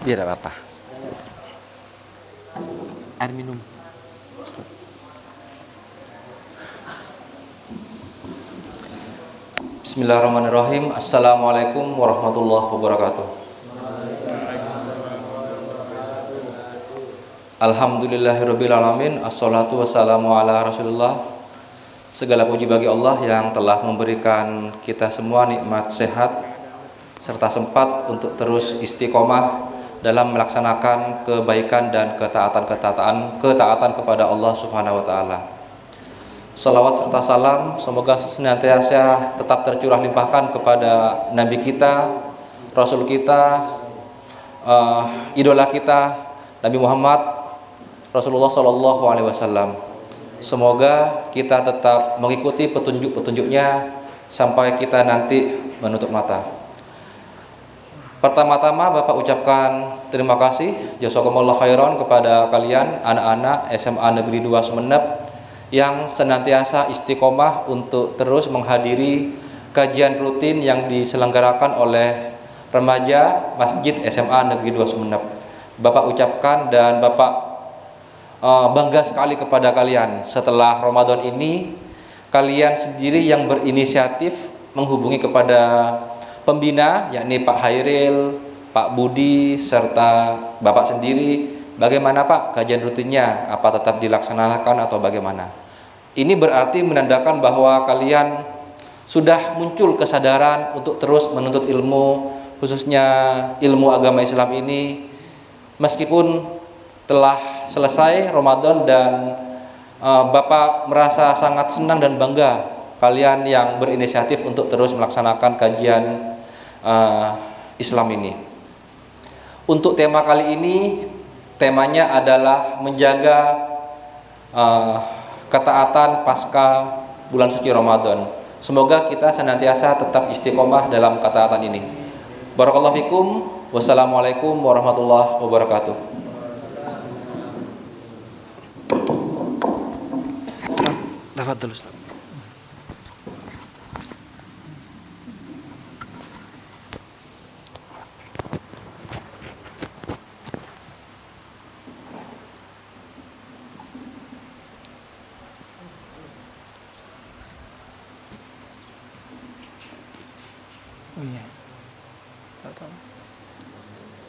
Biar apa-apa. Air minum. Ustaz. Bismillahirrahmanirrahim. Assalamualaikum warahmatullahi wabarakatuh. Alhamdulillahirabbil alamin. Assalatu wassalamu ala Rasulillah. Segala puji bagi Allah yang telah memberikan kita semua nikmat sehat serta sempat untuk terus istiqomah dalam melaksanakan kebaikan dan ketaatan kepada Allah Subhanahu wa taala. Salawat serta salam semoga senantiasa tetap tercurah limpahkan kepada Nabi kita, Rasul kita, idola kita, Nabi Muhammad Rasulullah Shallallahu Alaihi Wasallam. Semoga kita tetap mengikuti petunjuk-petunjuknya sampai kita nanti menutup mata. Pertama-tama Bapak ucapkan terima kasih jazakumullah khairan kepada kalian anak-anak SMA Negeri 2 Sumeneb yang senantiasa istiqomah untuk terus menghadiri kajian rutin yang diselenggarakan oleh remaja Masjid SMA Negeri 2 Sumeneb. Bapak ucapkan dan Bapak bangga sekali kepada kalian. Setelah Ramadan ini kalian sendiri yang berinisiatif menghubungi kepada pembina yakni Pak Hairil, Pak Budi serta Bapak sendiri, bagaimana Pak kajian rutinnya, apa tetap dilaksanakan atau bagaimana? Ini berarti menandakan bahwa kalian sudah muncul kesadaran untuk terus menuntut ilmu, khususnya ilmu agama Islam ini, meskipun telah selesai Ramadan dan Bapak merasa sangat senang dan bangga kalian yang berinisiatif untuk terus melaksanakan kajian Islam ini. Untuk tema kali ini, temanya adalah menjaga ketaatan pasca bulan suci Ramadan. Semoga kita senantiasa tetap istiqomah dalam ketaatan ini. Barakallahu fikum. Wassalamualaikum warahmatullahi wabarakatuh. Tafadhol Ustaz. Oh iya, tak tahu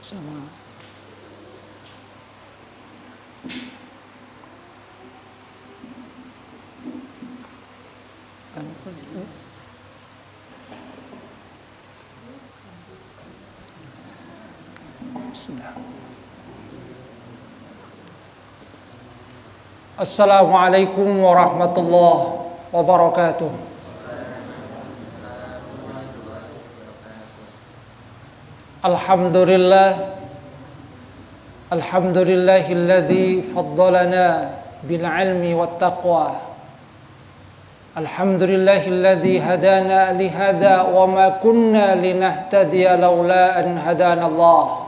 sama. Bismillah. Assalamualaikum warahmatullahi wabarakatuh. Alhamdulillahilladzi faddalana bil ilmi wat taqwa. Alhamdulillahilladzi hadana li hada wa ma kunna linahtadiya laula an hadana Allah.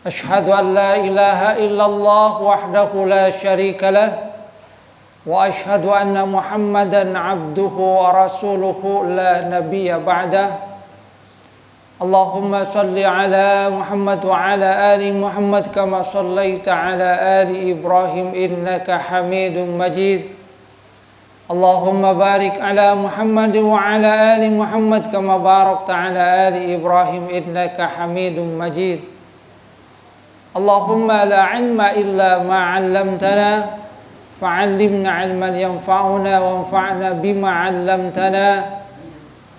Ashhadu an la ilaha illallah wahdahu la syarika lah wa ashhadu anna Muhammadan abduhu wa rasuluhu la nabiyya ba'dah. Allahumma salli ala Muhammad wa ala ali Muhammad kama sallaita ala ali Ibrahim innaka Hamidum Majid. Allahumma barik ala Muhammad wa ala ali Muhammad kama barakta ala ali Ibrahim innaka Hamidum Majid. Allahumma la ilma illa ma 'allamtana fa'allimna 'ilman yanfa'una wanfa'na bima 'allamtana.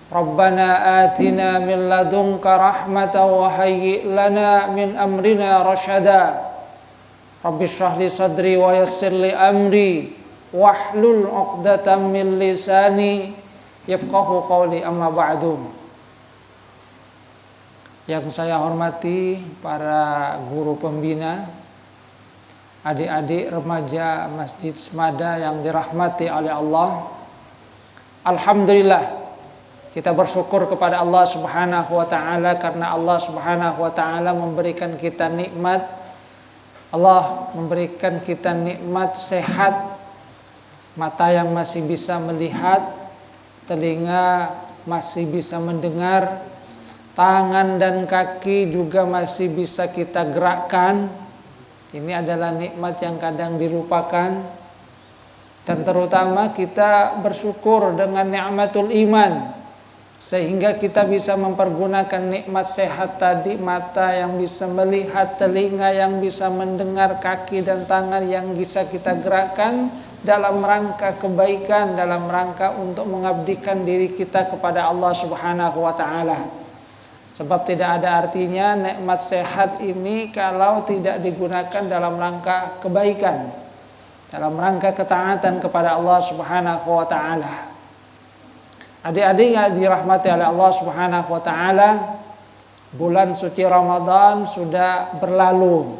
Rabbana atina min ladunka rahmatan wa hayyi' lana min amrina rashada. Rabbi shrah li sadri wa yassir li amri wahlul 'uqdatam min lisani yafqahu qawli, amma ba'du. Yang saya hormati para guru pembina, adik-adik remaja Masjid Semada yang dirahmati oleh Allah. Alhamdulillah, kita bersyukur kepada Allah Subhanahu wa taala karena Allah Subhanahu wa taala memberikan kita nikmat. Allah memberikan kita nikmat sehat, mata yang masih bisa melihat, telinga masih bisa mendengar, tangan dan kaki juga masih bisa kita gerakkan. Ini adalah nikmat yang kadang dilupakan. Dan terutama kita bersyukur dengan nikmatul iman, sehingga kita bisa mempergunakan nikmat sehat tadi, mata yang bisa melihat, telinga yang bisa mendengar, kaki dan tangan yang bisa kita gerakkan dalam rangka kebaikan, dalam rangka untuk mengabdikan diri kita kepada Allah Subhanahu wa taala. Sebab tidak ada artinya nikmat sehat ini kalau tidak digunakan dalam rangka kebaikan, dalam rangka ketaatan kepada Allah Subhanahu wa taala. Adik-adik yang dirahmati oleh Allah Subhanahu wa taala, bulan suci Ramadan sudah berlalu.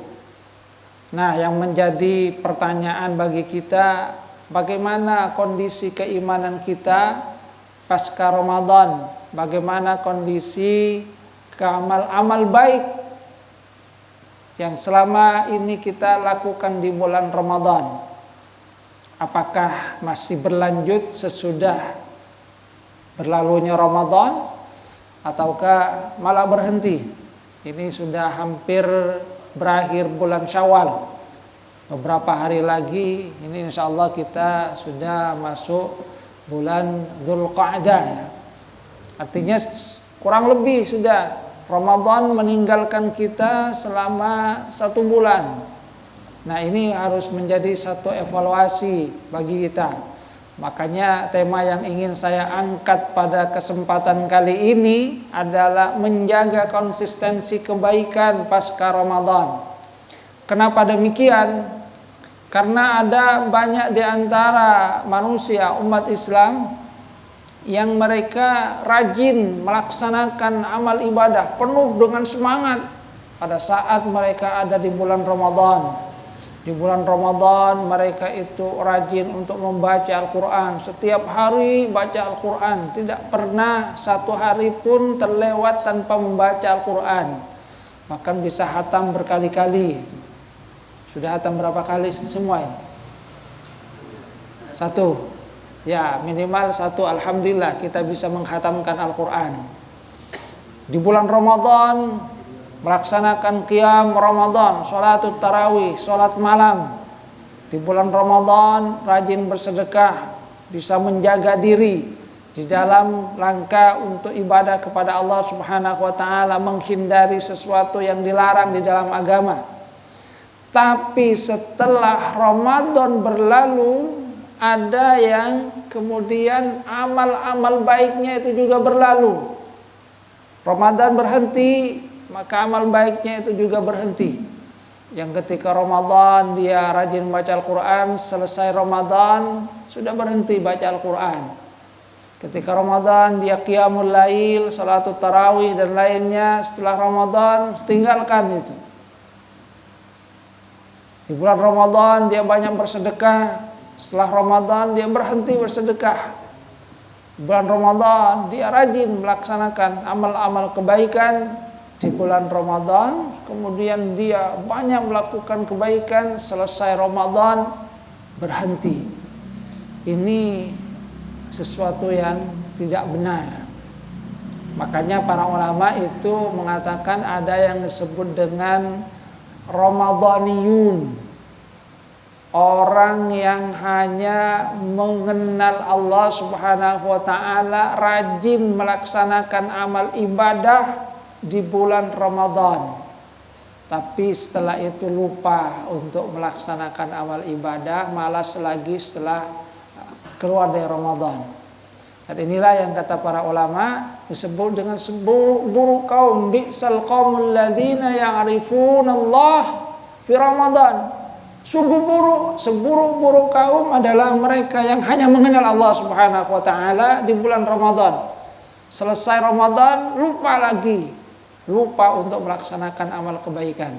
Nah, yang menjadi pertanyaan bagi kita, bagaimana kondisi keimanan kita pasca Ramadan? Bagaimana kondisi amal baik yang selama ini kita lakukan di bulan Ramadan? Apakah masih berlanjut sesudah berlalunya Ramadan, ataukah malah berhenti? Ini sudah hampir berakhir bulan Syawal. Beberapa hari lagi ini insya Allah kita sudah masuk bulan Dzulqa'dah ya. Artinya kurang lebih sudah Ramadan meninggalkan kita selama 1 bulan. Nah, ini harus menjadi satu evaluasi bagi kita. Makanya tema yang ingin saya angkat pada kesempatan kali ini adalah menjaga konsistensi kebaikan pasca Ramadan. Kenapa demikian? Karena ada banyak di antara manusia umat Islam yang mereka rajin melaksanakan amal ibadah penuh dengan semangat pada saat mereka ada di bulan Ramadan. Di bulan Ramadan mereka itu rajin untuk membaca Al-Quran. Setiap hari baca Al-Quran. Tidak pernah satu hari pun terlewat tanpa membaca Al-Quran. Bahkan bisa hatam berkali-kali. Sudah hatam berapa kali semua ini? 1. Ya, minimal 1. Alhamdulillah kita bisa menghatamkan Al-Quran. Di bulan Ramadan melaksanakan qiyam Ramadan, sholatul tarawih, sholat malam. Di bulan Ramadan rajin bersedekah, bisa menjaga diri di dalam rangka untuk ibadah kepada Allah Subhanahu wa taala, menghindari sesuatu yang dilarang di dalam agama. Tapi setelah Ramadan berlalu, ada yang kemudian amal-amal baiknya itu juga berlalu. Ramadan berhenti, maka amal baiknya itu juga berhenti. Yang ketika Ramadan dia rajin baca Al-Quran, selesai Ramadan sudah berhenti baca Al-Quran. Ketika Ramadan dia qiyamul lail, salatul tarawih dan lainnya, setelah Ramadan tinggalkan itu. Di bulan Ramadan dia banyak bersedekah, setelah Ramadan dia berhenti bersedekah. Di bulan Ramadan dia rajin melaksanakan amal-amal kebaikan. Di bulan Ramadan kemudian dia banyak melakukan kebaikan, selesai Ramadan berhenti. Ini sesuatu yang tidak benar. Makanya para ulama itu mengatakan ada yang disebut dengan Ramadaniyun, orang yang hanya mengenal Allah Subhanahu wa taala, rajin melaksanakan amal ibadah di bulan Ramadan, tapi setelah itu lupa untuk melaksanakan amal ibadah, malas lagi setelah keluar dari Ramadan. Dan inilah yang kata para ulama disebut dengan seburuk kaum, bi'sal qaumul ladzina ya'rifuna Allah fi Ramadan. Sungguh buruk, seburuk-buruk kaum adalah mereka yang hanya mengenal Allah Subhanahu wa taala di bulan Ramadan. Selesai Ramadan lupa lagi. Lupa untuk melaksanakan amal kebaikan.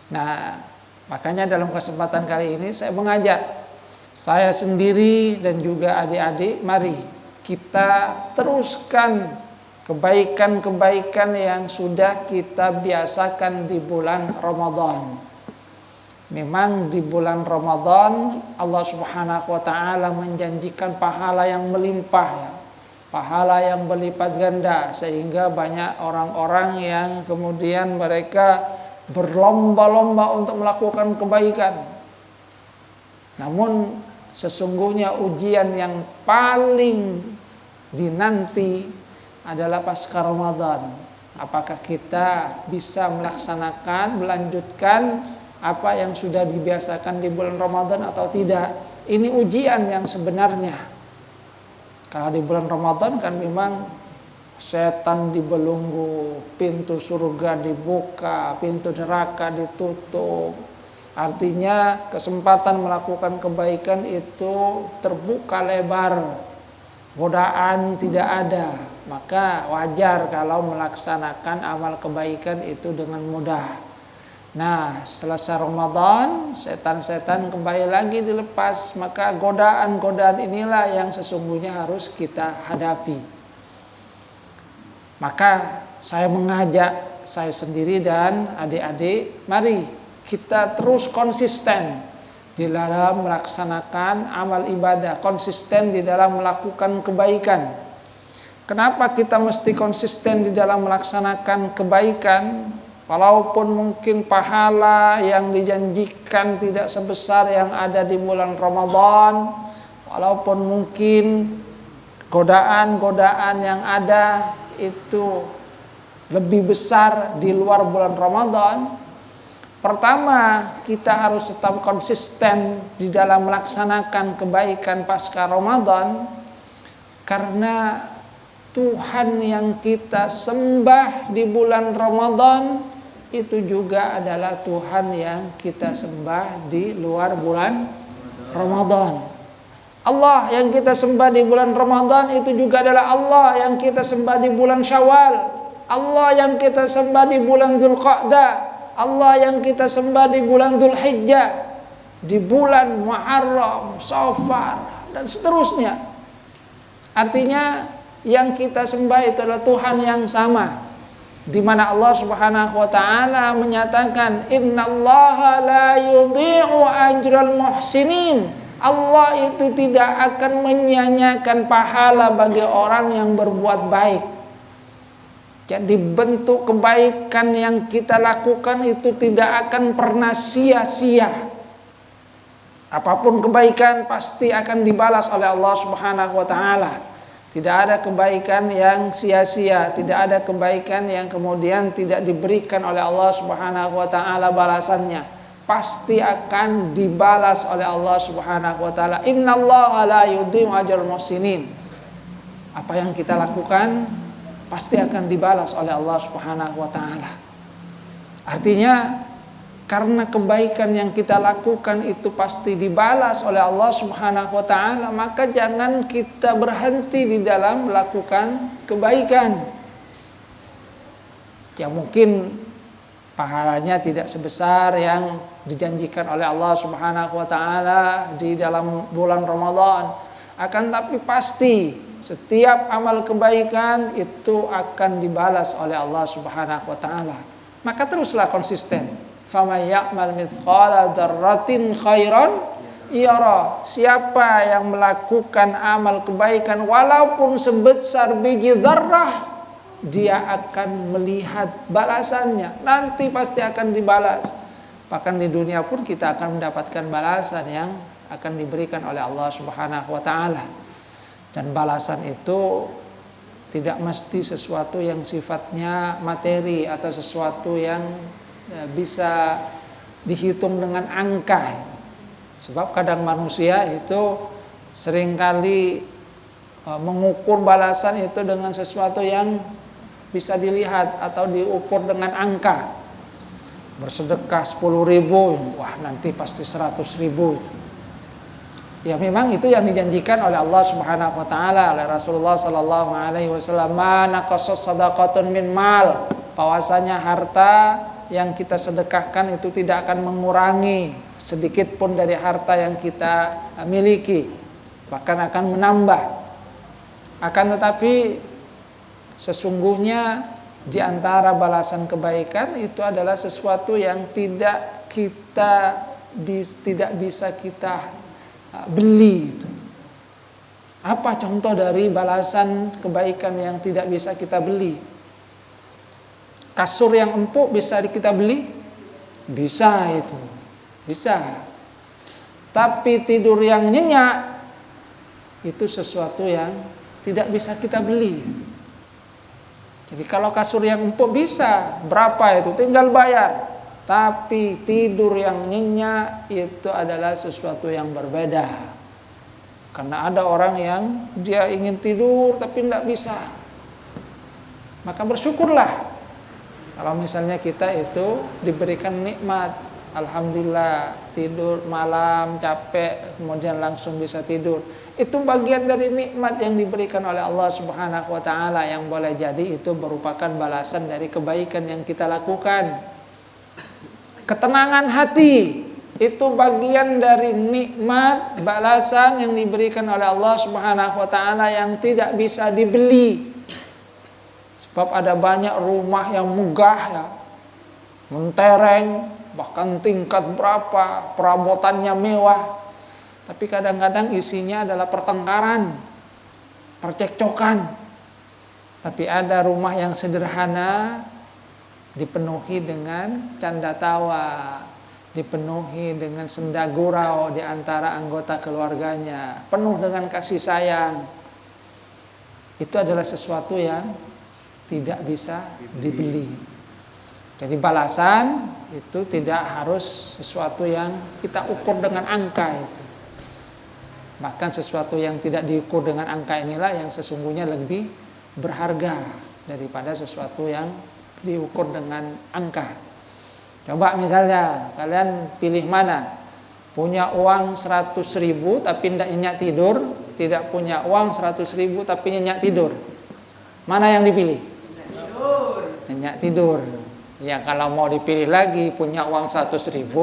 Nah, makanya dalam kesempatan kali ini saya mengajak saya sendiri dan juga adik-adik, mari kita teruskan kebaikan-kebaikan yang sudah kita biasakan di bulan Ramadan. Memang di bulan Ramadan Allah Subhanahu wa taala menjanjikan pahala yang melimpah ya. pahala yang berlipat ganda, sehingga banyak orang-orang yang kemudian mereka berlomba-lomba untuk melakukan kebaikan. Namun sesungguhnya ujian yang paling dinanti adalah pasca Ramadan. Apakah kita bisa melaksanakan, melanjutkan apa yang sudah dibiasakan di bulan Ramadan atau tidak? Ini ujian yang sebenarnya. Kalau di bulan Ramadan kan memang setan dibelenggu, pintu surga dibuka, pintu neraka ditutup. Artinya kesempatan melakukan kebaikan itu terbuka lebar, godaan tidak ada. Maka wajar kalau melaksanakan amal kebaikan itu dengan mudah. Nah, selesai Ramadan, setan-setan kembali lagi dilepas. Maka godaan-godaan inilah yang sesungguhnya harus kita hadapi. Maka saya mengajak saya sendiri dan adik-adik, mari kita terus konsisten di dalam melaksanakan amal ibadah, konsisten di dalam melakukan kebaikan. Kenapa kita mesti konsisten di dalam melaksanakan kebaikan? Walaupun mungkin pahala yang dijanjikan tidak sebesar yang ada di bulan Ramadan, walaupun mungkin godaan-godaan yang ada itu lebih besar di luar bulan Ramadan, pertama kita harus tetap konsisten di dalam melaksanakan kebaikan pasca Ramadan, karena Tuhan yang kita sembah di bulan Ramadan itu juga adalah Tuhan yang kita sembah di luar bulan Ramadan. Allah yang kita sembah di bulan Ramadan itu juga adalah Allah yang kita sembah di bulan Syawal. Allah yang kita sembah di bulan Dzulqa'dah. Allah yang kita sembah di bulan Dzulhijjah, di bulan Muharram, Safar, dan seterusnya. Artinya yang kita sembah itu adalah Tuhan yang sama, di mana Allah Subhanahu wa taala menyatakan innallaha la yudhi'u ajral muhsinin. Allah itu tidak akan menyia-nyiakan pahala bagi orang yang berbuat baik. Jadi bentuk kebaikan yang kita lakukan itu tidak akan pernah sia-sia. Apapun kebaikan pasti akan dibalas oleh Allah Subhanahu wa taala. Tidak ada kebaikan yang sia-sia, tidak ada kebaikan yang kemudian tidak diberikan oleh Allah Subhanahu wa taala balasannya. Pasti akan dibalas oleh Allah Subhanahu wa taala. Innallaha la yudhi'u ajral muhsinin. Apa yang kita lakukan pasti akan dibalas oleh Allah Subhanahu wa taala. Artinya karena kebaikan yang kita lakukan itu pasti dibalas oleh Allah Subhanahu wa taala, maka jangan kita berhenti di dalam melakukan kebaikan. Ya mungkin pahalanya tidak sebesar yang dijanjikan oleh Allah Subhanahu wa taala di dalam bulan Ramadan. Akan tapi pasti setiap amal kebaikan itu akan dibalas oleh Allah Subhanahu wa taala. Maka teruslah konsisten. Faman ya'mal mithqala dzarratin khairan yara. Siapa yang melakukan amal kebaikan walaupun sebesar biji dzarrah, dia akan melihat balasannya. Nanti pasti akan dibalas. Bahkan di dunia pun kita akan mendapatkan balasan yang akan diberikan oleh Allah Subhanahu wa taala. Dan balasan itu tidak mesti sesuatu yang sifatnya materi atau sesuatu yang bisa dihitung dengan angka. Sebab kadang manusia itu seringkali mengukur balasan itu dengan sesuatu yang bisa dilihat atau diukur dengan angka. Bersedekah 10.000, wah nanti pasti 100.000. Ya memang itu yang dijanjikan oleh Allah Subhanahu wa taala, oleh Rasulullah sallallahu alaihi wasallam, "Man naqasas shadaqatun min mal." Bahwasanya harta yang kita sedekahkan itu tidak akan mengurangi sedikit pun dari harta yang kita miliki, bahkan akan menambah. Akan tetapi sesungguhnya di antara balasan kebaikan itu adalah sesuatu yang tidak bisa kita beli. Apa contoh dari balasan kebaikan yang tidak bisa kita beli? Kasur yang empuk bisa kita beli? Bisa itu. Bisa. Tapi tidur yang nyenyak itu sesuatu yang tidak bisa kita beli. Jadi kalau kasur yang empuk bisa, berapa itu? Tinggal bayar. Tapi tidur yang nyenyak itu adalah sesuatu yang berbeda. Karena ada orang yang dia ingin tidur tapi tidak bisa. Maka bersyukurlah kalau misalnya kita itu diberikan nikmat. Alhamdulillah, tidur malam capek kemudian langsung bisa tidur. Itu bagian dari nikmat yang diberikan oleh Allah Subhanahu wa taala, yang boleh jadi itu merupakan balasan dari kebaikan yang kita lakukan. Ketenangan hati itu bagian dari nikmat balasan yang diberikan oleh Allah Subhanahu wa taala yang tidak bisa dibeli. Sebab ada banyak rumah yang megah ya, mentereng, bahkan tingkat berapa, perabotannya mewah, tapi kadang-kadang isinya adalah pertengkaran, percekcokan. Tapi ada rumah yang sederhana, dipenuhi dengan canda tawa, dipenuhi dengan senda gurau di antara anggota keluarganya, penuh dengan kasih sayang. Itu adalah sesuatu yang tidak bisa dibeli. Jadi balasan itu tidak harus sesuatu yang kita ukur dengan angka itu. Bahkan sesuatu yang tidak diukur dengan angka inilah yang sesungguhnya lebih berharga daripada sesuatu yang diukur dengan angka. Coba misalnya kalian pilih mana? Punya uang 100.000 tapi tidak nyenyak tidur, tidak punya uang 100.000 tapi nyenyak tidur. Mana yang dipilih? Nyenyak tidur. Ya kalau mau dipilih lagi, punya uang 100.000,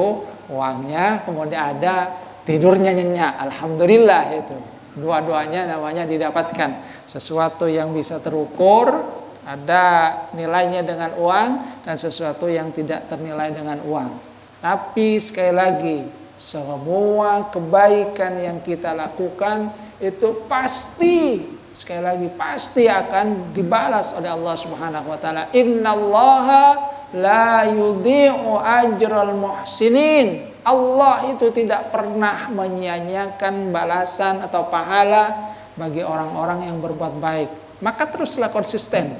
uangnya kemudian ada, tidurnya nyenyak, alhamdulillah itu. Dua-duanya namanya didapatkan. Sesuatu yang bisa terukur, ada nilainya dengan uang, dan sesuatu yang tidak ternilai dengan uang. Tapi sekali lagi, semua kebaikan yang kita lakukan itu pasti, sekali lagi pasti akan dibalas oleh Allah Subhanahu wa taala. Innallaha la yudhi'u ajral muhsinin. Allah itu tidak pernah menyia-nyiakan balasan atau pahala bagi orang-orang yang berbuat baik. Maka teruslah konsisten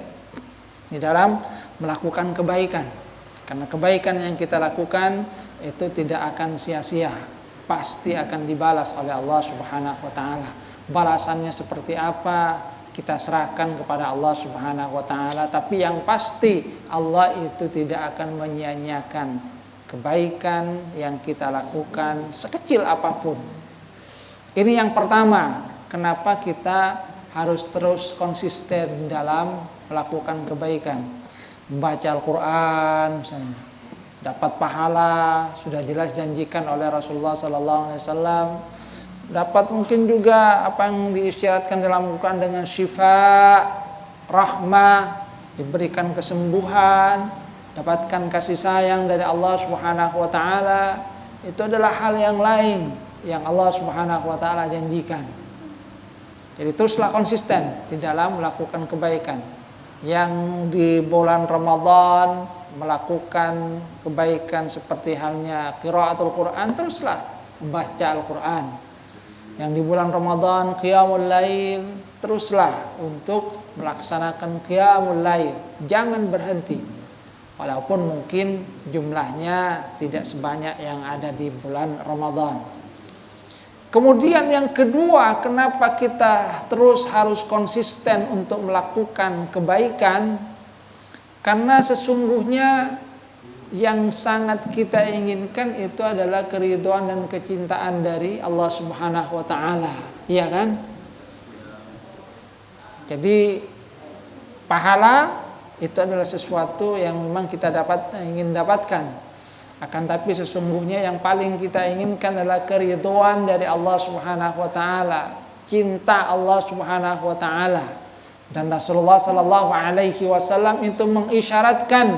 di dalam melakukan kebaikan. Karena kebaikan yang kita lakukan itu tidak akan sia-sia. Pasti akan dibalas oleh Allah Subhanahu wa taala. Balasannya seperti apa, kita serahkan kepada Allah Subhanahu wa taala, tapi yang pasti Allah itu tidak akan menyia-nyiakan kebaikan yang kita lakukan sekecil apapun. Ini yang pertama, kenapa kita harus terus konsisten dalam melakukan kebaikan. Membaca Al-Qur'an misalnya, dapat pahala, sudah jelas janjikan oleh Rasulullah sallallahu alaihi wasallam. Dapat mungkin juga apa yang diisyaratkan dalam Al-Quran dengan syifa, rahmah, diberikan kesembuhan, dapatkan kasih sayang dari Allah Subhanahu wa taala. Itu adalah hal yang lain yang Allah Subhanahu wa taala janjikan. Jadi teruslah konsisten di dalam melakukan kebaikan. Yang di bulan Ramadan melakukan kebaikan seperti halnya qiraatul Quran, teruslah membaca Al-Quran. Yang di bulan Ramadan qiyamul lail, teruslah untuk melaksanakan qiyamul lail. Jangan berhenti. Walaupun mungkin jumlahnya tidak sebanyak yang ada di bulan Ramadan. Kemudian yang kedua, kenapa kita terus harus konsisten untuk melakukan kebaikan? Karena sesungguhnya yang sangat kita inginkan itu adalah keridhaan dan kecintaan dari Allah Subhanahu wa taala, iya kan? Jadi pahala itu adalah sesuatu yang memang kita ingin dapatkan. Akan tapi sesungguhnya yang paling kita inginkan adalah keridhaan dari Allah Subhanahu wa taala, cinta Allah Subhanahu wa taala. Dan Rasulullah sallallahu alaihi wasallam itu mengisyaratkan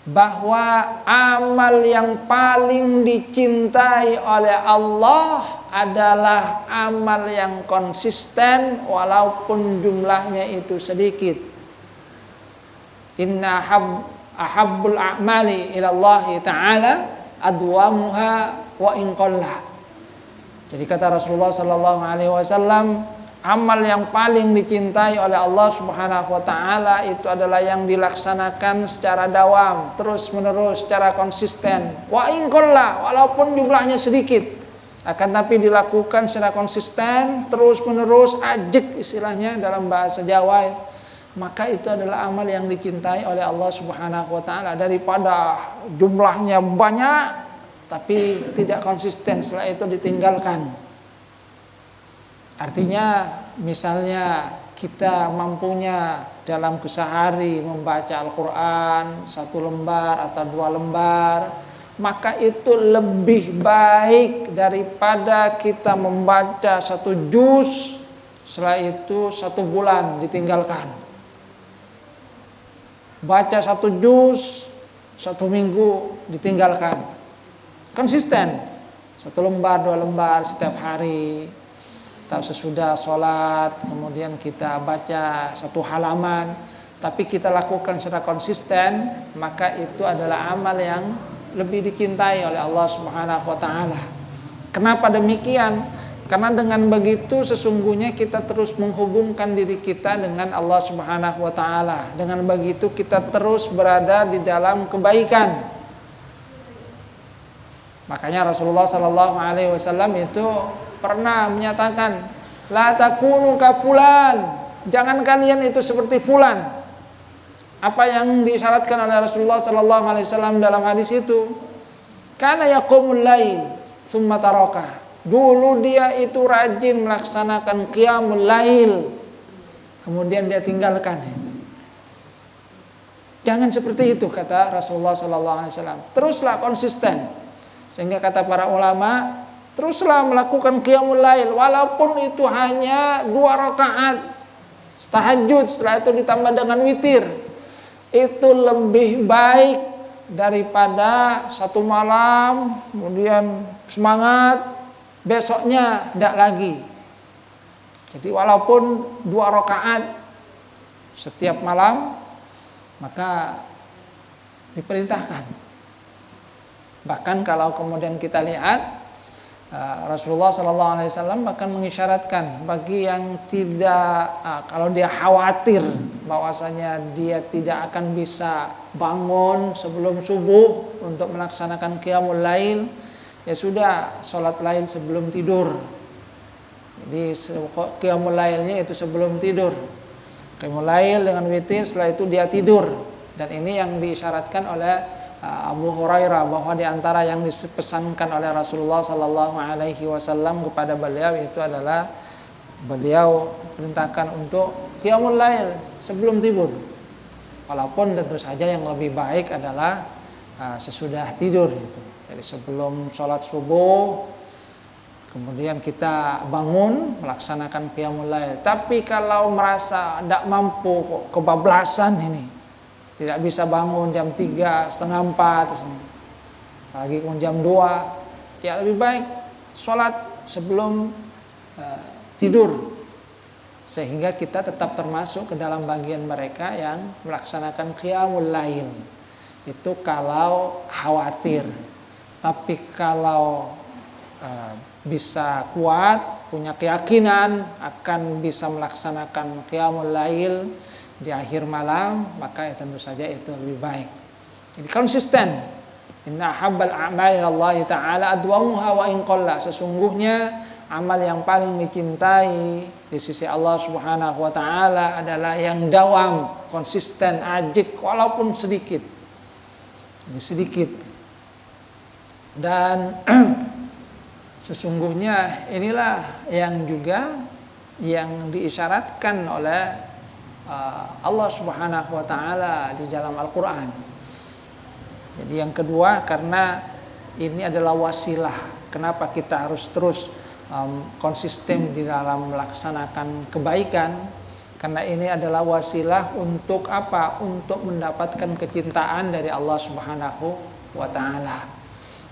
bahwa amal yang paling dicintai oleh Allah adalah amal yang konsisten walaupun jumlahnya itu sedikit. Inna ahabbul a'mali ilallahi ta'ala adwamuha wa in qalla. Jadi kata Rasulullah sallallahu alaihi wasallam, amal yang paling dicintai oleh Allah Subhanahu wa taala itu adalah yang dilaksanakan secara dawam, terus-menerus, secara konsisten. Wa in qalla, walaupun jumlahnya sedikit, akan tapi dilakukan secara konsisten, terus-menerus, ajek istilahnya dalam bahasa Jawa. Maka itu adalah amal yang dicintai oleh Allah Subhanahu wa taala daripada jumlahnya banyak tapi tidak konsisten, setelah itu ditinggalkan. Artinya misalnya kita mampunya dalam kesehari membaca Al-Quran 1 lembar atau 2 lembar, maka itu lebih baik daripada kita membaca 1 juz setelah itu 1 bulan ditinggalkan. Baca 1 juz 1 minggu ditinggalkan. Konsisten 1 lembar 2 lembar setiap hari, atau sesudah sholat kemudian kita baca 1 halaman, tapi kita lakukan secara konsisten, maka itu adalah amal yang lebih dicintai oleh Allah Subhanahu wa taala. Kenapa demikian? Karena dengan begitu sesungguhnya kita terus menghubungkan diri kita dengan Allah Subhanahu wa taala. Dengan begitu kita terus berada di dalam kebaikan. Makanya Rasulullah sallallahu alaihi wasallam itu pernah menyatakan, la takunu ka fulan, jangan kalian itu seperti fulan. Apa yang disyaratkan oleh Rasulullah sallallahu alaihi wasallam dalam hadis itu? Kana yaqumul lail tsumma taraka. Dulu dia itu rajin melaksanakan qiyamul lail, kemudian dia tinggalkan itu. Jangan seperti itu kata Rasulullah sallallahu alaihi wasallam. Teruslah konsisten. Sehingga kata para ulama, teruslah melakukan qiyamul lail walaupun itu hanya 2 rakaat tahajud, setelah itu ditambah dengan witir. Itu lebih baik daripada 1 malam kemudian semangat, besoknya tidak lagi. Jadi walaupun 2 rakaat setiap malam, maka diperintahkan. Bahkan kalau kemudian kita lihat Rasulullah sallallahu alaihi wasallam bahkan mengisyaratkan bagi yang tidak kalau dia khawatir bahwasanya dia tidak akan bisa bangun sebelum subuh untuk melaksanakan qiyamul lail, ya sudah salat lail sebelum tidur. Jadi qiyamul lailnya itu sebelum tidur. Qiyamul lail dengan witir, setelah itu dia tidur. Dan ini yang diisyaratkan oleh Abu Hurairah, bahwa di antara yang dipesankan oleh Rasulullah sallallahu alaihi wasallam kepada beliau itu adalah beliau perintahkan untuk qiyamul lail sebelum tidur. Walaupun tentu saja yang lebih baik adalah sesudah tidur itu. Jadi sebelum sholat subuh kemudian kita bangun melaksanakan qiyamul lail. Tapi kalau merasa tidak mampu, kok kebablasan ini, tidak bisa bangun jam 3, setengah 4, pagi jam 2, ya lebih baik sholat sebelum tidur, sehingga kita tetap termasuk ke dalam bagian mereka yang melaksanakan qiyamul lail. Itu kalau khawatir. Tapi kalau bisa kuat, punya keyakinan akan bisa melaksanakan qiyamul lail di akhir malam, maka tentu saja itu lebih baik. Jadi konsisten. Inna habbal a'mali Allah ta'ala adwamuha wa in qalla. Sesungguhnya amal yang paling dicintai di sisi Allah Subhanahu wa taala adalah yang dawam, konsisten, ajik walaupun sedikit. Ini sedikit. Dan sesungguhnya inilah yang juga yang diisyaratkan oleh Allah Subhanahu wa taala di dalam Al-Qur'an. Jadi yang kedua, karena ini adalah wasilah kenapa kita harus terus konsisten di dalam melaksanakan kebaikan, Karena ini adalah wasilah untuk apa? Untuk mendapatkan kecintaan dari Allah Subhanahu wa taala.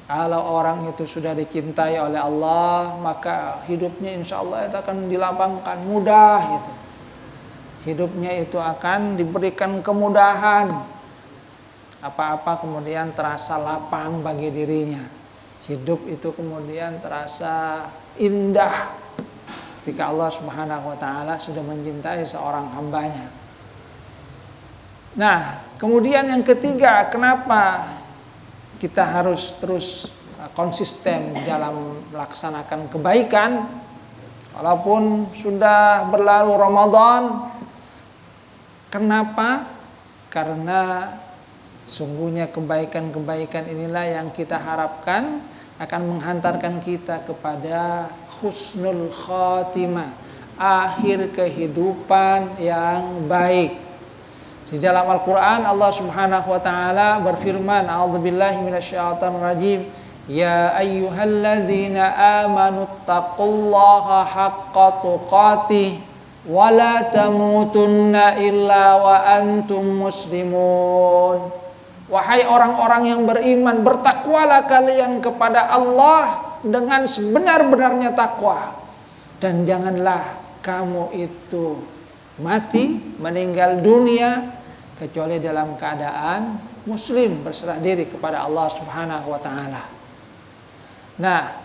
Kalau orang itu sudah dicintai oleh Allah, maka hidupnya insya Allah itu akan dilapangkan, mudah gitu. Hidupnya itu akan diberikan kemudahan. Apa-apa kemudian terasa lapang bagi dirinya. Hidup itu kemudian terasa indah ketika Allah Subhanahu wa taala sudah mencintai seorang hambanya. Nah, kemudian yang ketiga, kenapa kita harus terus konsisten dalam melaksanakan kebaikan walaupun sudah berlalu Ramadan? Kenapa? Karena sungguhnya kebaikan-kebaikan inilah yang kita harapkan akan menghantarkan kita kepada husnul khatimah, akhir kehidupan yang baik. Di dalam Al-Quran Allah Subhanahu wa ta'ala berfirman, a'udzubillahi minasyaitonir rajim, ya ayyuhalladzina amanu taqullaha haqqa tuqatih wa la tamutunna illa wa antum muslimun. Wahai orang-orang yang beriman, bertakwalah kalian kepada Allah dengan sebenar-benarnya takwa, dan janganlah kamu itu mati, meninggal dunia kecuali dalam keadaan muslim, berserah diri kepada Allah Subhanahu wa taala. Nah,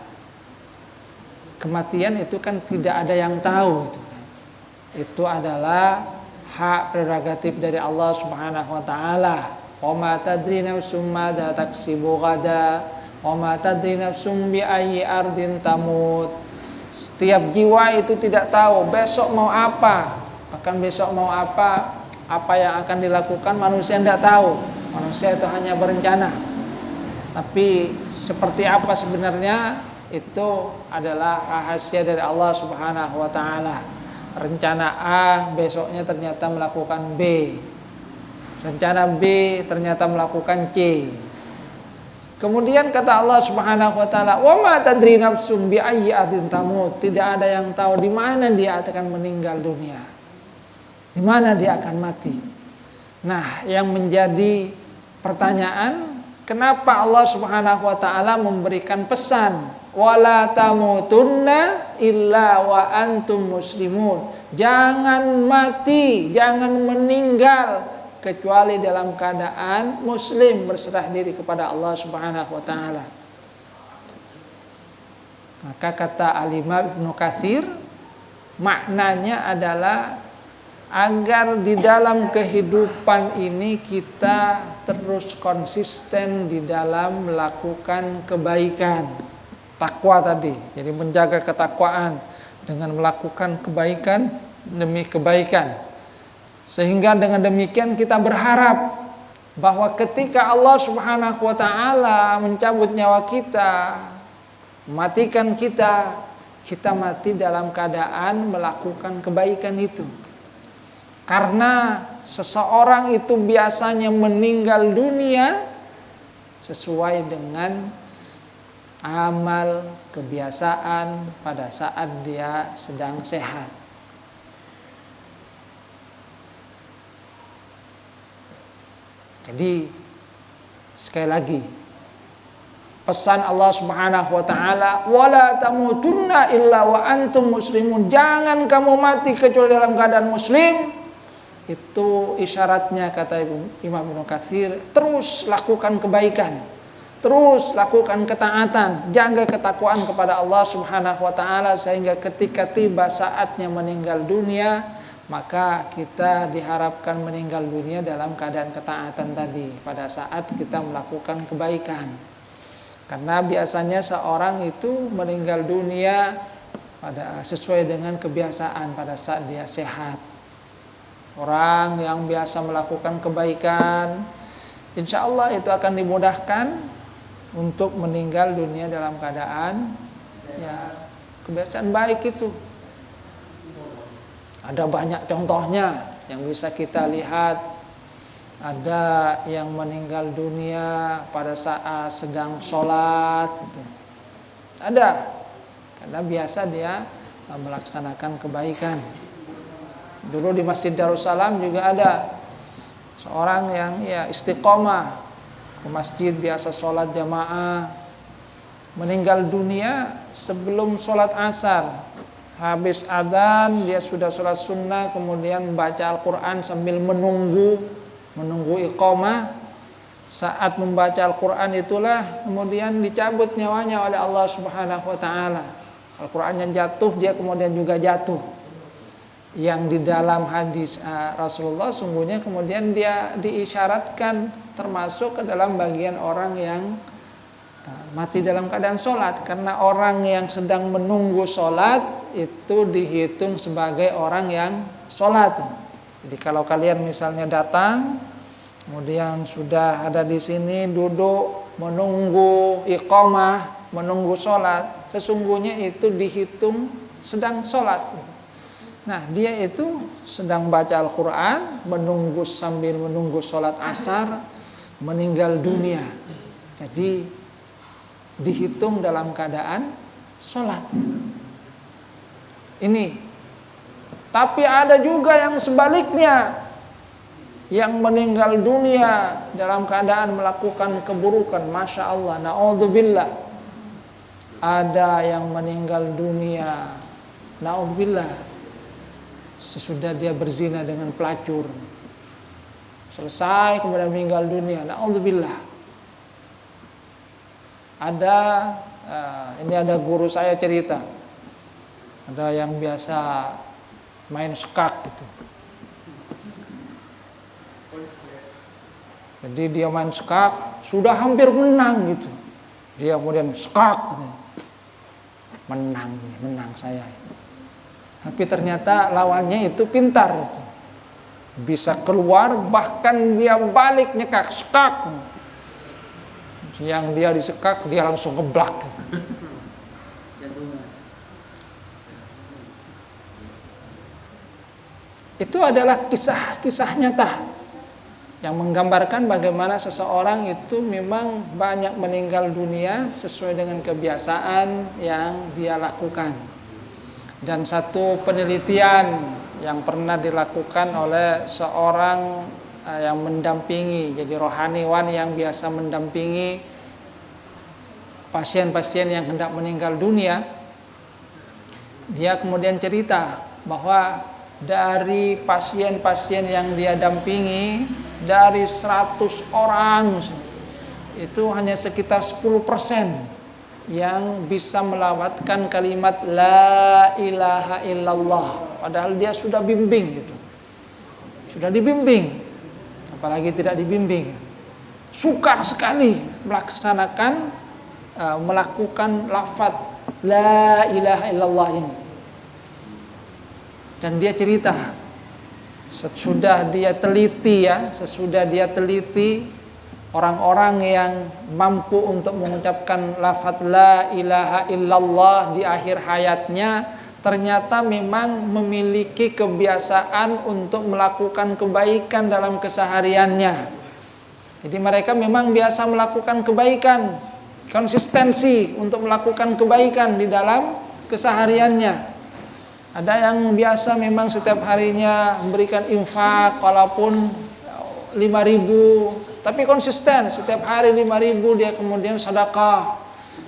kematian itu kan tidak ada yang tahu itu. Itu adalah hak prerogatif dari Allah Subhanahu wa taala. Wa ma tadri nafsum madza taksibu ghadan wa ma tadri nafsum bi ayyi ardin tamut. Setiap jiwa itu tidak tahu besok mau apa. Bahkan besok mau apa yang akan dilakukan manusia tidak tahu. Manusia itu hanya berencana. Tapi seperti apa sebenarnya itu adalah rahasia dari Allah Subhanahu wa taala. Rencana A besoknya ternyata melakukan B. Rencana B ternyata melakukan C. Kemudian kata Allah Subhanahu wa taala, "Wa ma tadri nafsum bi ayyi ardin tamut." Tidak ada yang tahu di mana dia akan meninggal dunia. Di mana dia akan mati. Nah, yang menjadi pertanyaan, kenapa Allah Subhanahu wa taala memberikan pesan, wala tamutunna illa wa antum muslimun. Jangan mati, jangan meninggal kecuali dalam keadaan muslim, berserah diri kepada Allah Subhanahu wa taala. Maka kata Al-Imam Ibnu Katsir, maknanya adalah agar di dalam kehidupan ini kita terus konsisten di dalam melakukan kebaikan. Takwa tadi, jadi menjaga ketakwaan dengan melakukan kebaikan demi kebaikan. Sehingga dengan demikian kita berharap bahwa ketika Allah Subhanahu wa taala mencabut nyawa kita, mematikan kita, kita mati dalam keadaan melakukan kebaikan itu. Karena seseorang itu biasanya meninggal dunia sesuai dengan amal kebiasaan pada saat dia sedang sehat. Jadi sekali lagi pesan Allah Subhanahu wa taala, wala tamutunna illa wa antum muslimun. Jangan kamu mati kecuali dalam keadaan muslim. Itu isyaratnya kata Imam Ibnu Katsir, terus lakukan kebaikan, terus lakukan ketaatan, jaga ketakwaan kepada Allah Subhanahu wa taala sehingga ketika tiba saatnya meninggal dunia, maka kita diharapkan meninggal dunia dalam keadaan ketaatan tadi pada saat kita melakukan kebaikan. Karena biasanya seorang itu meninggal dunia sesuai dengan kebiasaan pada saat dia sehat. Orang yang biasa melakukan kebaikan, insya Allah itu akan dimudahkan untuk meninggal dunia dalam keadaan ya kebiasaan baik itu. Ada banyak contohnya yang bisa kita lihat. Ada yang meninggal dunia pada saat sedang sholat gitu. Ada, karena biasa dia melaksanakan kebaikan. Dulu di Masjid Darussalam juga ada seorang yang ya istiqomah ke masjid, biasa sholat jamaah, meninggal dunia sebelum sholat asar. Habis adzan dia sudah sholat sunnah, kemudian membaca Al-Quran sambil menunggu iqamah. Saat membaca Al-Quran itulah kemudian dicabut nyawanya oleh Allah Subhanahu wa ta'ala. Al-Quran yang jatuh, dia kemudian juga jatuh. Yang di dalam hadis Rasulullah sungguhnya kemudian dia diisyaratkan termasuk ke dalam bagian orang yang mati dalam keadaan sholat. Karena orang yang sedang menunggu sholat itu dihitung sebagai orang yang sholat. Jadi kalau kalian misalnya datang, kemudian sudah ada di sini duduk menunggu iqamah, menunggu sholat, sesungguhnya itu dihitung sedang sholat. Nah, dia itu sedang baca Al-Quran, sambil menunggu sholat asar, meninggal dunia. Jadi dihitung dalam keadaan sholat. Ini. Tapi ada juga yang sebaliknya, yang meninggal dunia dalam keadaan melakukan keburukan. Masya Allah, na'udzubillah. Ada yang meninggal dunia, na'udzubillah, sesudah dia berzina dengan pelacur. Selesai kemudian meninggal dunia, na'udzubillah. Ini ada guru saya cerita, ada yang biasa main skak gitu. Jadi dia main skak, sudah hampir menang gitu. Dia kemudian skak gitu. Menang saya. Tapi ternyata lawannya itu pintar gitu. Bisa keluar, bahkan dia balik nyekak, skak. Yang dia disekak, dia langsung ngeblak gitu. Itu adalah kisah nyata yang menggambarkan bagaimana seseorang itu memang banyak meninggal dunia sesuai dengan kebiasaan yang dia lakukan. Dan satu penelitian yang pernah dilakukan oleh seorang yang mendampingi, jadi rohaniwan yang biasa mendampingi pasien-pasien yang hendak meninggal dunia, dia kemudian cerita bahwa dari pasien-pasien yang dia dampingi, dari 100 orang itu hanya sekitar 10% yang bisa melawatkan kalimat la ilaha illallah, padahal dia sudah bimbing gitu. Sudah dibimbing, apalagi tidak dibimbing. Sukar sekali melakukan lafaz la ilaha illallah ini. Dan dia cerita, sesudah dia teliti orang-orang yang mampu untuk mengucapkan lafaz la ilaha illallah di akhir hayatnya ternyata memang memiliki kebiasaan untuk melakukan kebaikan dalam kesehariannya. Jadi mereka memang biasa melakukan kebaikan, konsistensi untuk melakukan kebaikan di dalam kesehariannya. Ada yang biasa memang setiap harinya memberikan infak walaupun 5.000, tapi konsisten setiap hari 5.000 dia kemudian sedekah.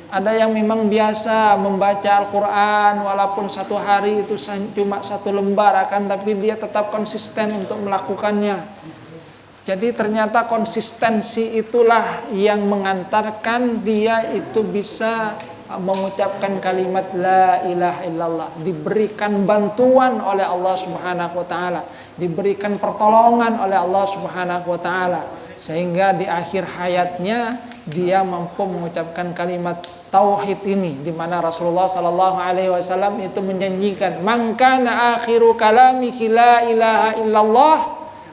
Ada yang memang biasa membaca Al-Quran walaupun satu hari itu cuma 1 lembar akan, tapi dia tetap konsisten untuk melakukannya. Jadi ternyata konsistensi itulah yang mengantarkan dia itu bisa mengucapkan kalimat la ilaha illallah, diberikan bantuan oleh Allah Subhanahu wa taala, diberikan pertolongan oleh Allah Subhanahu wa taala, sehingga di akhir hayatnya dia mampu mengucapkan kalimat tauhid ini, di mana Rasulullah sallallahu alaihi wasallam itu menjanjikan, "Man kana akhiru kalamihi la ilaha illallah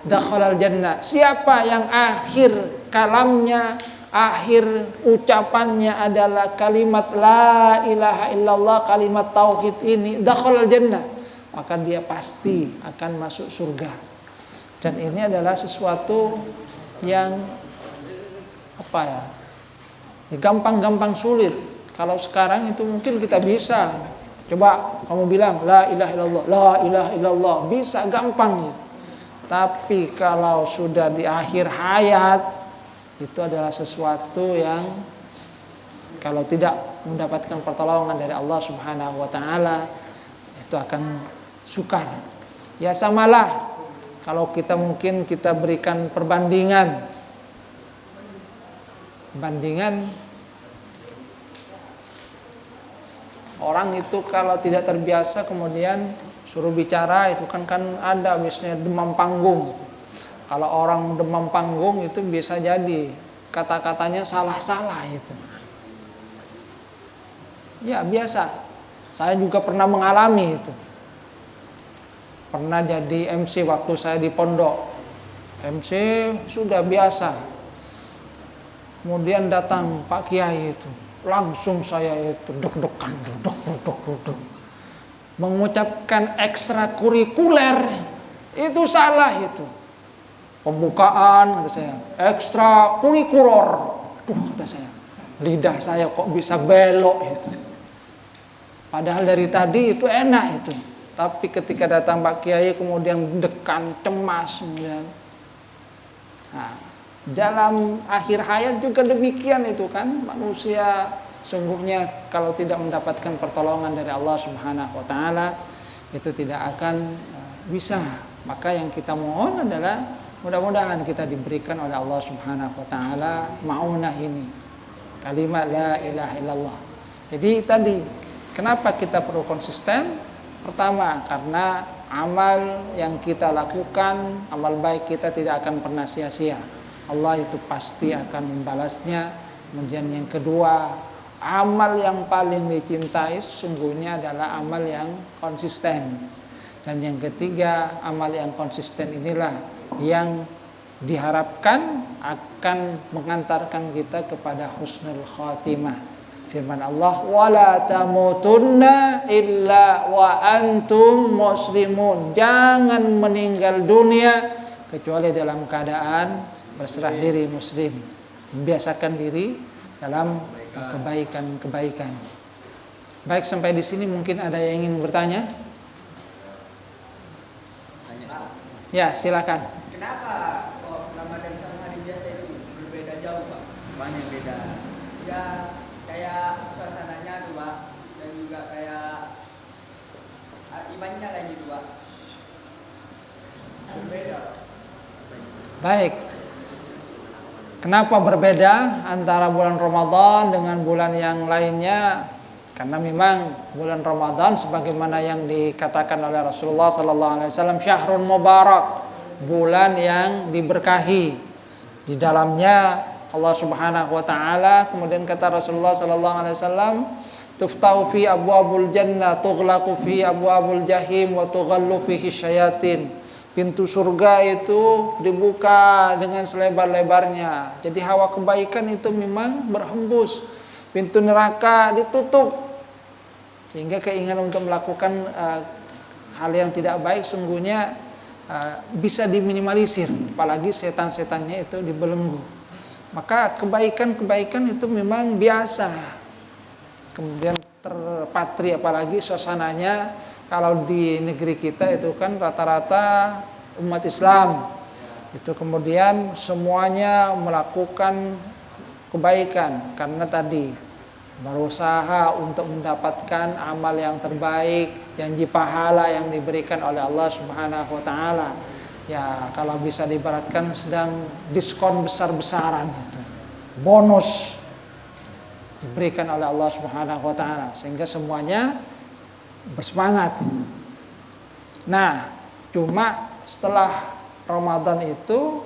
dakhalal jannah." Siapa yang akhir kalamnya, akhir ucapannya adalah kalimat la ilaha illallah, kalimat tauhid ini, dakhalal jannah, maka dia pasti akan masuk surga. Dan ini adalah sesuatu yang gampang-gampang sulit. Kalau sekarang itu mungkin kita bisa Coba kamu bilang la ilaha illallah, la ilaha illallah, bisa gampang ya. Tapi kalau sudah di akhir hayat, itu adalah sesuatu yang kalau tidak mendapatkan pertolongan dari Allah Subhanahu wa taala, itu akan sukar. Ya samalah kalau kita mungkin kita berikan perbandingan. Orang itu kalau tidak terbiasa kemudian suruh bicara itu kan ada misalnya demam panggung. Kalau orang demam panggung itu bisa jadi kata-katanya salah-salah itu. Ya biasa. Saya juga pernah mengalami itu. Pernah jadi MC waktu saya di pondok. MC sudah biasa. Kemudian datang Pak Kiai itu. Langsung saya itu deg-degan, deg. Mengucapkan ekstrakurikuler itu salah itu. Pembukaan kata saya, ekstrakurikuler. Kata saya, lidah saya kok bisa belok itu. Padahal dari tadi itu enak itu. Tapi ketika datang Pak Kiai kemudian dekan, cemas kemudian. Nah, dalam akhir hayat juga demikian itu kan, manusia sungguhnya kalau tidak mendapatkan pertolongan dari Allah Subhanahu wa taala itu tidak akan bisa. Maka yang kita mohon adalah mudah-mudahan kita diberikan oleh Allah Subhanahu wa taala maunah ini. Kalimat la ilaha illallah. Jadi tadi kenapa kita perlu konsisten? Pertama, karena amal yang kita lakukan, amal baik kita tidak akan pernah sia-sia. Allah itu pasti akan membalasnya. Kemudian yang kedua, amal yang paling dicintai sesungguhnya adalah amal yang konsisten. Dan yang ketiga, amal yang konsisten inilah yang diharapkan akan mengantarkan kita kepada husnul khatimah. Firman Allah, wala tamutunna illa wa antum muslimun. Jangan meninggal dunia kecuali dalam keadaan berserah diri muslim. Membiasakan diri dalam kebaikan-kebaikan. Baik, sampai di sini mungkin ada yang ingin bertanya? Ya, silakan. Kenapa kok Ramadan sama hari biasa itu berbeda jauh, Pak? Banyak beda. Ya, kayak suasananya tuh, Pak, dan juga kayak imannya lagi tuh, Pak. Berbeda. Baik. Kenapa berbeda antara bulan Ramadan dengan bulan yang lainnya? Karena memang bulan Ramadan sebagaimana yang dikatakan oleh Rasulullah sallallahu alaihi wasallam, syahrun mubarak, bulan yang diberkahi. Di dalamnya Allah Subhanahu wa taala, kemudian kata Rasulullah sallallahu alaihi wasallam, tuftahu fi abwabul jannah, tughlaqu fi abwabul jahim wa tughallu fihi syayatin. Pintu surga itu dibuka dengan selebar-lebarnya. Jadi hawa kebaikan itu memang berhembus. Pintu neraka ditutup. Sehingga keinginan untuk melakukan hal yang tidak baik sungguhnya bisa diminimalisir. Apalagi setan-setannya itu dibelenggu. Maka kebaikan-kebaikan itu memang biasa. Kemudian terpatri apalagi suasananya. Kalau di negeri kita itu kan rata-rata umat Islam. Itu kemudian semuanya melakukan kebaikan. Karena tadi berusaha untuk mendapatkan amal yang terbaik, janji pahala yang diberikan oleh Allah Subhanahu wa taala. Ya, kalau bisa diibaratkan sedang diskon besar-besaran gitu. Bonus diberikan oleh Allah Subhanahu wa taala sehingga semuanya bersemangat. Nah, cuma setelah Ramadan itu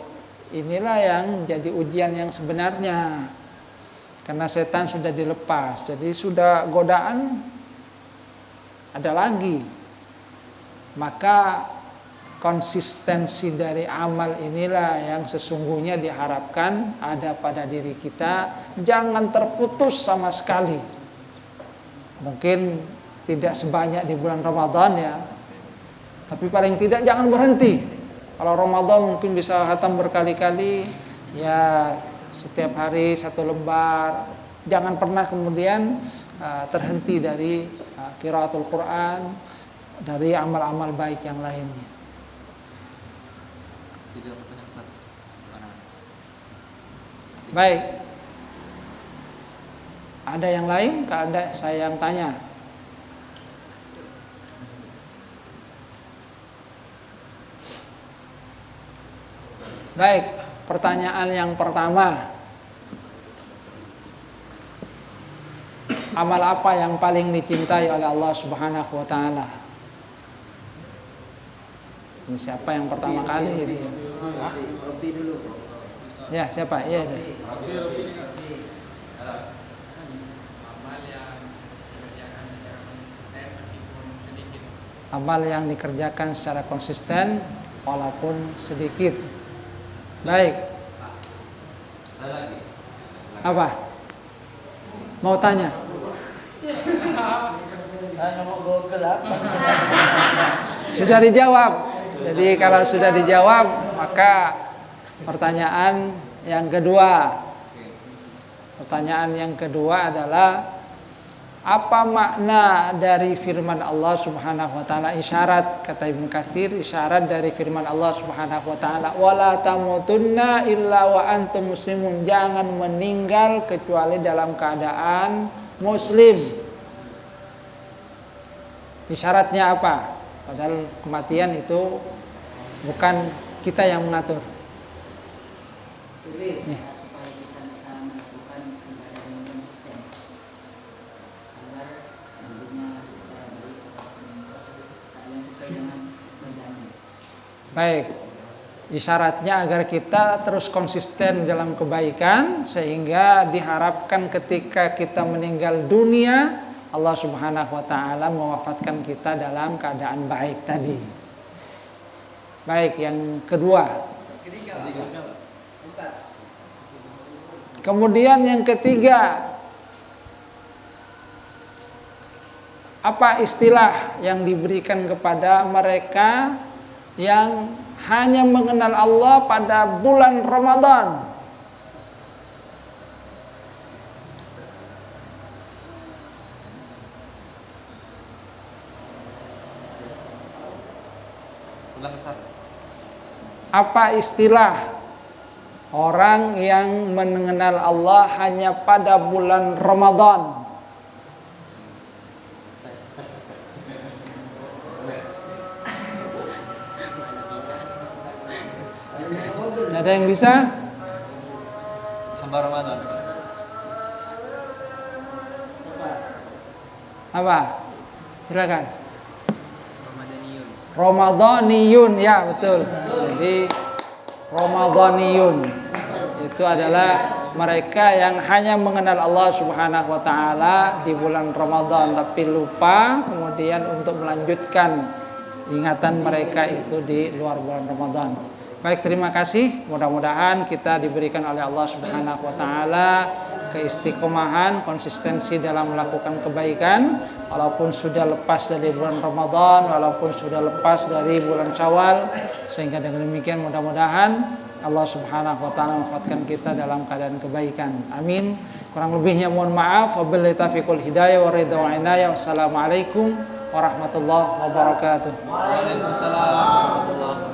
inilah yang jadi ujian yang sebenarnya. Karena setan sudah dilepas, jadi sudah godaan ada lagi. Maka konsistensi dari amal inilah yang sesungguhnya diharapkan ada pada diri kita. Jangan terputus sama sekali. Mungkin tidak sebanyak di bulan Ramadan ya, tapi paling tidak jangan berhenti. Kalau Ramadan mungkin bisa khatam berkali-kali, ya setiap hari 1 lembar. Jangan pernah kemudian terhenti dari qiraatul Quran, dari amal-amal baik yang lainnya. Baik. Ada yang lain? Kalau ada, saya yang tanya. Baik, pertanyaan yang pertama. Amal apa yang paling dicintai oleh Allah Subhanahu wa taala? Ini siapa yang pertama kali ini? Robi dulu. Ya, siapa? Iya. Amal yang dikerjakan secara konsisten walaupun sedikit. Baik. Apa? Mau tanya? Sudah dijawab. Jadi kalau sudah dijawab, maka pertanyaan yang kedua. Pertanyaan yang kedua adalah apa makna dari firman Allah Subhanahu wa taala? Isyarat, kata Ibnu Katsir, isyarat dari firman Allah Subhanahu wa taala, wala tamutunna illa wa antum muslimun. Jangan meninggal kecuali dalam keadaan muslim. Isyaratnya apa? Padahal kematian itu bukan kita yang mengatur. Nih. Baik, isyaratnya agar kita terus konsisten dalam kebaikan, sehingga diharapkan ketika kita meninggal dunia, Allah Subhanahu wa taala mewafatkan kita dalam keadaan baik tadi. Baik, yang kedua. Kemudian yang ketiga, apa istilah yang diberikan kepada mereka yang hanya mengenal Allah pada bulan Ramadan? Apa istilah orang yang mengenal Allah hanya pada bulan Ramadan? Ada yang bisa? Hamba Ramadan. Apa? Silakan. Ramadaniyun, ya betul. Jadi Ramadaniyun itu adalah mereka yang hanya mengenal Allah Subhanahu wa taala di bulan Ramadan, tapi lupa kemudian untuk melanjutkan ingatan mereka itu di luar bulan Ramadan. Baik, terima kasih. Mudah-mudahan kita diberikan oleh Allah Subhanahu wa taala keistiqomahan, konsistensi dalam melakukan kebaikan walaupun sudah lepas dari bulan Ramadan, walaupun sudah lepas dari bulan Syawal, sehingga dengan demikian mudah-mudahan Allah Subhanahu wa taala mewafatkan kita dalam keadaan kebaikan. Amin. Kurang lebihnya mohon maaf. Wabillahi taufiqul hidayah wa ridha wa inayah. Wassalamualaikum warahmatullahi wabarakatuh. Waalaikumsalam warahmatullahi wabarakatuh.